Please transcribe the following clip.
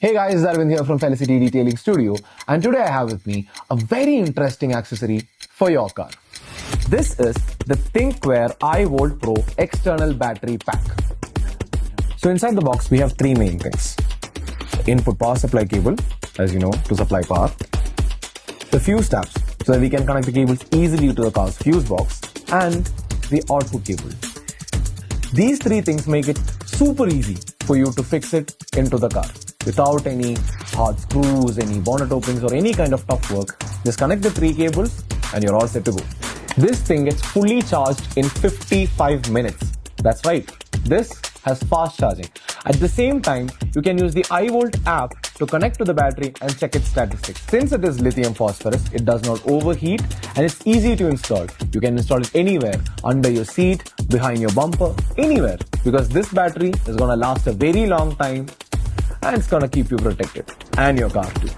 Hey guys, Arvind here from Felicity Detailing Studio, and today I have with me a very interesting accessory for your car. This is the Thinkware iVolt Pro external battery pack. So inside the box we have three main things. Input power supply cable, as you know, to supply power. The fuse tabs, so that we can connect the cables easily to the car's fuse box, and the output cable. These three things make it super easy for you to fix it into the car without any hard screws, any bonnet openings or any kind of tough work. Just connect the three cables and you're all set to go. This thing gets fully charged in 55 minutes. That's right, this has fast charging. At the same time, you can use the iVolt app to connect to the battery and check its statistics. Since it is lithium phosphorus, it does not overheat and it's easy to install. You can install it anywhere, under your seat, behind your bumper, anywhere, because this battery is gonna last a very long time and it's gonna keep you protected and your car too.